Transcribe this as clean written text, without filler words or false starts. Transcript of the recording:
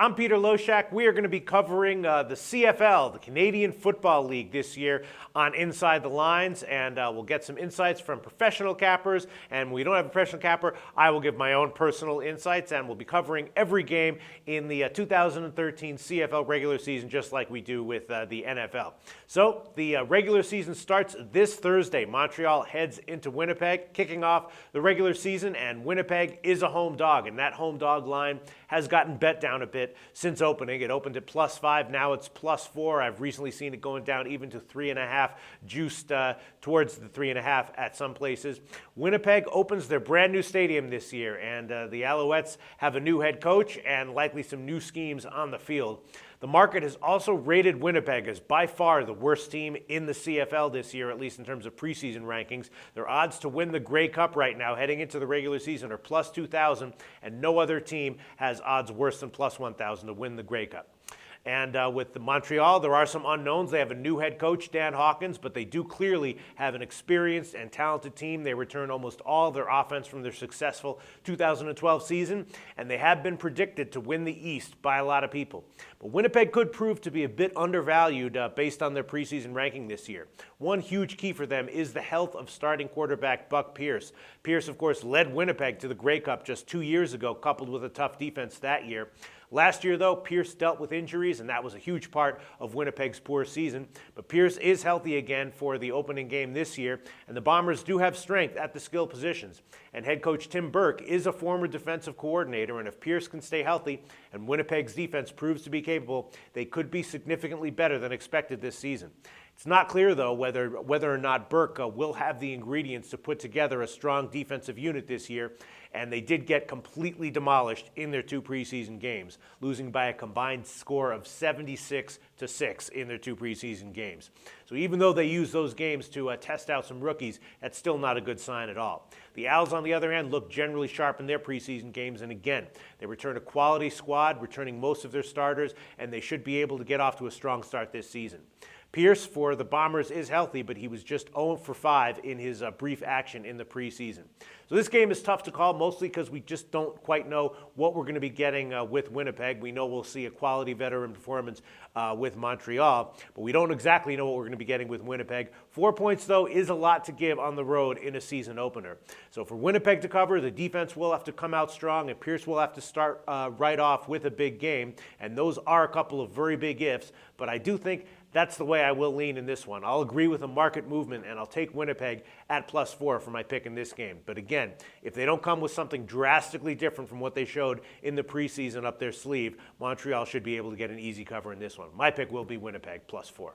I'm Peter Loshak. We are going to be covering the CFL, the Canadian Football League, this year on Inside the Lines, and we'll get some insights from professional cappers. And when we don't have a professional capper, I will give my own personal insights, and we'll be covering every game in the 2013 CFL regular season, just like we do with the NFL. So the regular season starts this Thursday. Montreal heads into Winnipeg, kicking off the regular season, and Winnipeg is a home dog, and that home dog line has gotten bet down a bit since opening. It opened at +5, now it's +4. I've recently seen it going down even to 3.5, juiced towards the 3.5 at some places. Winnipeg opens their brand new stadium this year, and the Alouettes have a new head coach and likely some new schemes on the field. The market has also rated Winnipeg as by far the worst team in the CFL this year, at least in terms of preseason rankings. Their odds to win the Grey Cup right now, heading into the regular season, are +2,000, and no other team has odds worse than +1,000 to win the Grey Cup. And with the Montreal, there are some unknowns. They have a new head coach, Dan Hawkins, but they do clearly have an experienced and talented team. They return almost all of their offense from their successful 2012 season, and they have been predicted to win the East by a lot of people. But Winnipeg could prove to be a bit undervalued based on their preseason ranking this year. One huge key for them is the health of starting quarterback Buck Pierce. Pierce, of course, led Winnipeg to the Grey Cup just 2 years ago, coupled with a tough defense that year. Last year, though, Pierce dealt with injuries, and that was a huge part of Winnipeg's poor season. But Pierce is healthy again for the opening game this year, and the Bombers do have strength at the skill positions. And head coach Tim Burke is a former defensive coordinator, and if Pierce can stay healthy and Winnipeg's defense proves to be capable, they could be significantly better than expected this season. It's not clear, though, whether or not Burke will have the ingredients to put together a strong defensive unit this year, and they did get completely demolished in their 2 preseason games, losing by a combined score of 76-6 in their 2 preseason games. So even though they used those games to test out some rookies, that's still not a good sign at all. The Owls, on the other hand, look generally sharp in their preseason games, and again, they return a quality squad, returning most of their starters, and they should be able to get off to a strong start this season. Pierce for the Bombers is healthy, but he was just 0 for 5 in his brief action in the preseason. So this game is tough to call, mostly because we just don't quite know what we're going to be getting with Winnipeg. We know we'll see a quality veteran performance with Montreal, but we don't exactly know what we're going to be getting with Winnipeg. 4 points, though, is a lot to give on the road in a season opener. So for Winnipeg to cover, the defense will have to come out strong, and Pierce will have to start right off with a big game, and those are a couple of very big ifs, but I do think that's the way I will lean in this one. I'll agree with a market movement, and I'll take Winnipeg at +4 for my pick in this game. But again, if they don't come with something drastically different from what they showed in the preseason up their sleeve, Montreal should be able to get an easy cover in this one. My pick will be Winnipeg +4.